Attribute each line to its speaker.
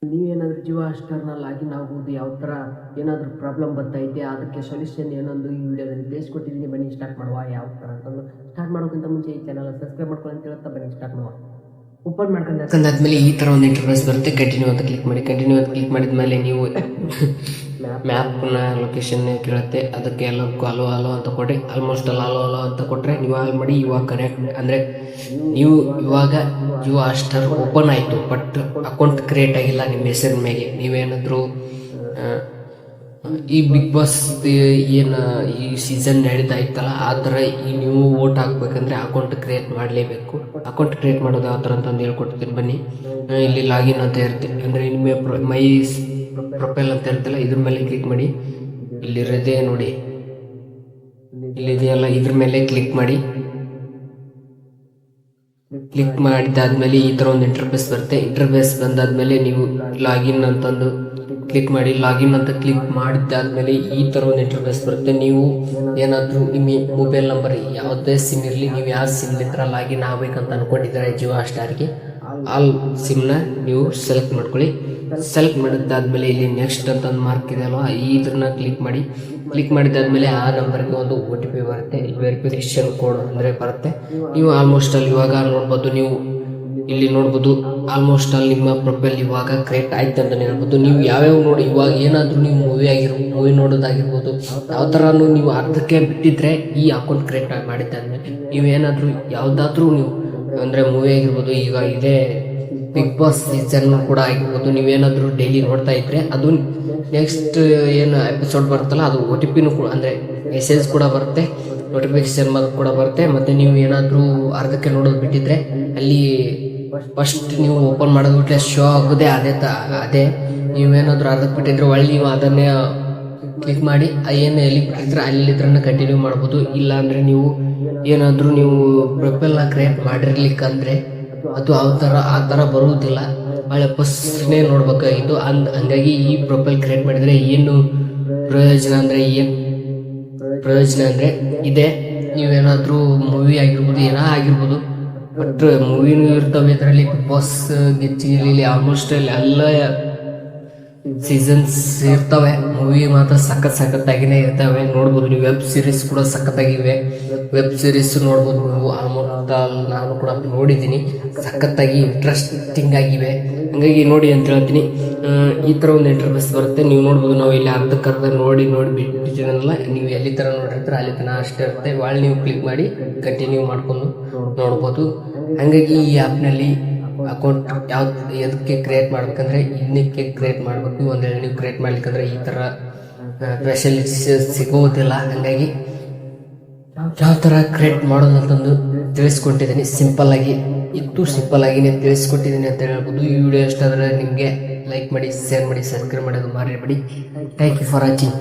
Speaker 1: ನೀವೇನಾದರೂ ಜಿಯೋ ಹಾಟ್‌ಸ್ಟಾರ್‌ನ ಲಾಗಿನ್ ಆಗುವುದು ಯಾವ ಥರ ಏನಾದರೂ ಪ್ರಾಬ್ಲಮ್ ಬರ್ತಾಯಿದೆ ಅದಕ್ಕೆ ಸೊಲ್ಯೂಷನ್ ಏನೊಂದು ಈ ವಿಡಿಯೋದಲ್ಲಿ ತಿಳಿಸ್ಕೊಟ್ಟಿದ್ದೀನಿ. ಬನ್ನಿ ಸ್ಟಾರ್ಟ್ ಮಾಡುವ. ಯಾವ ಥರ ಅಂತಂದು ಸ್ಟಾರ್ಟ್ ಮಾಡೋಕ್ಕಿಂತ ಮುಂಚೆ ಈ ಚಾನಲ್ ಸಬ್ಸ್ಕ್ರೈಬ್ ಮಾಡ್ಕೊಳ್ಳಿ ಅಂತ ಹೇಳ್ತಾ ಬನ್ನಿ ಸ್ಟಾರ್ಟ್ ಮಾಡುವ. ಓಪನ್ ಮಾಡ್ಕೊಂಡಾದ್ಮೇಲೆ ಈ ಥರ ಒಂದು ಇಂಟರ್ಫೇಸ್ ಬರುತ್ತೆ. ಕಂಟಿನ್ಯೂ ಅಂತ ಕ್ಲಿಕ್ ಮಾಡಿ. ಕಂಟಿನ್ಯೂ ಅಂತ ಕ್ಲಿಕ್ ಮಾಡಿದ ಮೇಲೆ ನೀವು ಮ್ಯಾಪ್ನ ಲೊಕೇಶನ್ ಕೇಳುತ್ತೆ. ಅದಕ್ಕೆ ಎಲ್ಲದಕ್ಕೂ ಅಲೋ ಅಲೋ ಅಂತ ಕೊಟ್ಟರೆ ಆಲ್ಮೋಸ್ಟ್ ಅಲೋ ಅಲೋ ಅಂತ ಕೊಟ್ಟರೆ ನೀವು ಆಲ್ ಮಾಡಿ ಇವಾಗ ಕನೆಕ್ಟ್ ಅಂದರೆ ನೀವು ಇವಾಗ ಜಿಯೋ ಹಾಟ್‌ಸ್ಟಾರ್ ಓಪನ್ ಆಯಿತು, ಬಟ್ ಅಕೌಂಟ್ ಕ್ರಿಯೇಟ್ ಆಗಿಲ್ಲ ನಿಮ್ಮ ಹೆಸರಿನ ಮೇಲೆ. ನೀವೇನಾದರೂ ಈ ಬಿಗ್ ಬಾಸ್ ಏನು ಈ ಸೀಸನ್ ನಡೀತಾಯಿತ್ತಲ್ಲ ಆ ಥರ ಈ ನೀವು ವೋಟ್ ಹಾಕ್ಬೇಕಂದ್ರೆ ಅಕೌಂಟ್ ಕ್ರಿಯೇಟ್ ಮಾಡಲೇಬೇಕು. ಅಕೌಂಟ್ ಕ್ರಿಯೇಟ್ ಮಾಡೋದು ಯಾವ ಥರ ಅಂತಂದು ಹೇಳ್ಕೊಡ್ತೀನಿ ಬನ್ನಿ. ಇಲ್ಲಿ ಲಾಗಿನ್ ಅಂತ ಇರುತ್ತೆ, ಅಂದರೆ ನಿಮ್ಮ ಮೈ ಪ್ರೊಫೈಲ್ ಅಂತ ಇರುತ್ತಲ್ಲ ಇದ್ರ ಮೇಲೆ ಕ್ಲಿಕ್ ಮಾಡಿ. ಇಲ್ಲಿರೋದೇ ನೋಡಿ, ಇಲ್ಲಿದೆಯಲ್ಲ ಇದ್ರ ಮೇಲೆ ಕ್ಲಿಕ್ ಮಾಡಿ. ಕ್ಲಿಕ್ ಮಾಡಿದ್ದಾದ್ಮೇಲೆ ಈ ಥರ ಒಂದು ಇಂಟರ್ಫೇಸ್ ಬರುತ್ತೆ. ಇಂಟರ್ಫೇಸ್ ಬಂದಾದ್ಮೇಲೆ ನೀವು ಲಾಗಿನ್ ಅಂತಂದು ಕ್ಲಿಕ್ ಮಾಡಿ. ಲಾಗಿನ್ ಅಂತ ಕ್ಲಿಕ್ ಮಾಡಿದ್ದಾದ್ಮೇಲೆ ಈ ಥರ ಒಂದು ಇಂಟರ್ಫೇಸ್ ಬರುತ್ತೆ. ನೀವು ಏನಾದರೂ ನಿಮ್ಮ ಮೊಬೈಲ್ ನಂಬರ್ ಯಾವುದೇ ಸಿಮ್ ಇರಲಿ, ನೀವು ಯಾವ ಸಿಮ್ಲಿಂದ ಲಾಗಿನ್ ಆಗಬೇಕಂತ ಅಂದ್ಕೊಂಡಿದ್ದಾರೆ ಜಿಯೋ ಹಾಟ್‌ಸ್ಟಾರ್ಗೆ, ಆಲ್ ಸಿಮ್ನ ನೀವು ಸೆಲೆಕ್ಟ್ ಮಾಡ್ಕೊಳ್ಳಿ. ಸೆಲೆಕ್ಟ್ ಮಾಡಿದ್ದಾದ್ಮೇಲೆ ಇಲ್ಲಿ ನೆಕ್ಸ್ಟ್ ಅಂತಂದು ಮಾರ್ಕ್ ಇದೆ ಅಲ್ವಾ, ಇದನ್ನ ಕ್ಲಿಕ್ ಮಾಡಿ. ಕ್ಲಿಕ್ ಮಾಡಿದ್ದಾದ್ಮೇಲೆ ಆ ನಂಬರ್ಗೆ ಒಂದು OTP ಬರುತ್ತೆ, ವೆರಿಫಿಕೇಷನ್ ಕೋಡ್ ಅಂದರೆ ಬರುತ್ತೆ. ನೀವು ಆಲ್ಮೋಸ್ಟ್ ಅಲ್ಲಿ ಇವಾಗ ನೋಡ್ಬೋದು, ನೀವು ಇಲ್ಲಿ ನೋಡ್ಬೋದು ಆಲ್ಮೋಸ್ಟ್ ಅಲ್ಲಿ ನಿಮ್ಮ ಪ್ರೊಫೈಲ್ ಇವಾಗ ಕ್ರಿಯೇಟ್ ಆಯ್ತು ಅಂತ ಹೇಳ್ಬೋದು. ನೀವು ಯಾವ್ಯಾವ ನೋಡಿ ಇವಾಗ ಏನಾದರೂ ನೀವು ಮೂವಿ ನೋಡೋದಾಗಿರ್ಬೋದು, ಯಾವ ಥರನೂ ನೀವು ಅರ್ಧಕ್ಕೆ ಬಿಟ್ಟಿದ್ರೆ ಈ ಅಕೌಂಟ್ ಕ್ರಿಯೇಟ್ ಮಾಡಿದ್ದಾದ್ಮೇಲೆ ನೀವೇನಾದರೂ ಯಾವುದಾದ್ರೂ ನೀವು ಅಂದರೆ ಮೂವಿ ಆಗಿರ್ಬೋದು, ಈಗ ಇದೇ ಬಿಗ್ ಬಾಸ್ ಸೀಸನ್ ಕೂಡ ಆಗಿರ್ಬೋದು, ನೀವೇನಾದರೂ ಡೈಲಿ ನೋಡ್ತಾ ಇದ್ರೆ ಅದು ನೆಕ್ಸ್ಟ್ ಏನು ಎಪಿಸೋಡ್ ಬರುತ್ತಲ್ಲ ಅದು OTPನೂ ಕೂಡ ಅಂದರೆ ಮೆಸೇಜ್ ಕೂಡ ಬರುತ್ತೆ, ನೋಟಿಫಿಕೇಶನ್ ಕೂಡ ಬರುತ್ತೆ. ಮತ್ತು ನೀವು ಏನಾದರೂ ಅರ್ಧಕ್ಕೆ ನೋಡೋದು ಬಿಟ್ಟಿದ್ರೆ ಅಲ್ಲಿ ಫಸ್ಟ್ ನೀವು ಓಪನ್ ಮಾಡೋದ್ಬಿಟ್ರೆ ಶೋ ಆಗೋದೇ ಅದೇ ನೀವೇನಾದರೂ ಅರ್ಧಕ್ಕೆ ಬಿಟ್ಟಿದ್ರೆ ಒಳ್ಳೆ ನೀವು ಅದನ್ನೇ ಕ್ಲಿಕ್ ಮಾಡಿ ಏನು ಎಲ್ಲಿ ಬಿಟ್ಟಿದ್ರೆ ಅಲ್ಲಿದ್ರನ್ನ ಕಂಟಿನ್ಯೂ ಮಾಡ್ಬೋದು. ಇಲ್ಲ ಅಂದರೆ ನೀವು ಏನಾದರೂ ನೀವು ಪ್ರೊಫೈಲ್ನ ಕ್ರಿಯೇಟ್ ಮಾಡಿರ್ಲಿಕ್ಕಂದರೆ ಅದು ಆ ಥರ ಬರುವುದಿಲ್ಲ, ಒಳ್ಳೆ ಫಸ್ಟ್ನೇ ನೋಡ್ಬೇಕಾಗಿತ್ತು. ಹಂಗಾಗಿ ಈ ಪ್ರೊಫೈಲ್ ಕ್ರಿಯೇಟ್ ಮಾಡಿದರೆ ಏನು ಪ್ರಯೋಜನ ಅಂದರೆ ಇದೆ. ನೀವೇನಾದರೂ ಮೂವಿ ಆಗಿರ್ಬೋದು ಏನೋ ಆಗಿರ್ಬೋದು, ಬಟ್ ಮೂವಿನೂ ಇರ್ತವೆ ಇದರಲ್ಲಿ. ಬಿಗ್ ಬಾಸ್ ಗೆಚ್ಚಿಲಿ ಆಲ್ಮೋಸ್ಟ್ ಎಲ್ಲ ಸೀಸನ್ಸ್ ಇರ್ತವೆ. ಮೂವಿ ಮಾತ್ರ ಸಖತ್ತಾಗಿನೇ ಇರ್ತವೆ, ನೋಡ್ಬೋದು ನೀವು. ವೆಬ್ ಸೀರೀಸ್ ಕೂಡ ಸಖತ್ತಾಗಿವೆ, ವೆಬ್ ಸೀರೀಸ್ ನೋಡ್ಬೋದು ನೀವು. ಆಲ್ಮೋಸ್ಟ್ ನಾನು ಕೂಡ ನೋಡಿದ್ದೀನಿ, ಸಖತ್ತಾಗಿ ಇಂಟ್ರೆಸ್ಟಿಂಗ್ ಆಗಿವೆ. ಹಂಗಾಗಿ ನೋಡಿ ಅಂತ ಹೇಳ್ತೀನಿ. ಈ ಥರ ಒಂದು ಇಂಟರ್ಫೇಸ್ ಬರುತ್ತೆ, ನೀವು ನೋಡ್ಬೋದು. ನಾವು ಇಲ್ಲಿ ಅರ್ಧಕ್ಕರ್ಧ ನೋಡಿ ಬಿಟ್ಟಿದ್ದೀನಲ್ಲ, ನೀವು ಎಲ್ಲಿ ಥರ ನೋಡಿರ್ತಾರೆ ಅಲ್ಲಿ ತನಕ ಅಷ್ಟೇ ಇರುತ್ತೆ. ಒಳ್ಳೆ ನೀವು ಕ್ಲಿಕ್ ಮಾಡಿ ಕಂಟಿನ್ಯೂ ಮಾಡ್ಕೊಂಡು ನೋಡ್ಬೋದು. ಹಾಗಾಗಿ ಈ ಆ್ಯಪ್ನಲ್ಲಿ ಅಕೌಂಟ್ ಎದಕ್ಕೆ ಕ್ರಿಯೇಟ್ ಮಾಡ್ಬೇಕಂದ್ರೆ ಇದಕ್ಕೆ ಕ್ರಿಯೇಟ್ ಮಾಡಬೇಕು. ಒಂದು ವೇಳೆ ನೀವು ಕ್ರಿಯೇಟ್ ಮಾಡ್ಲಿಕ್ಕಂದ್ರೆ ಈ ಥರ ಫೆಸಿಲಿಟೀಸ್ ಸಿಗೋದಿಲ್ಲ. ಹಾಗಾಗಿ ಯಾವ ಥರ ಕ್ರಿಯೇಟ್ ಮಾಡೋದು ಅಂತಂದು ತಿಳಿಸ್ಕೊಟ್ಟಿದ್ದೀನಿ. ಸಿಂಪಲ್ಲಾಗಿನೇ ತಿಳಿಸ್ಕೊಟ್ಟಿದ್ದೀನಿ ಅಂತ ಹೇಳ್ಬೋದು. ಈ ವಿಡಿಯೋ ಇಷ್ಟ ಆದರೆ ನಿಮಗೆ ಲೈಕ್ ಮಾಡಿ, ಶೇರ್ ಮಾಡಿ, ಸಬ್ಸ್ಕ್ರೈಬ್ ಮಾಡೋದು ಮರಿಬೇಡಿ. Thank you for watching.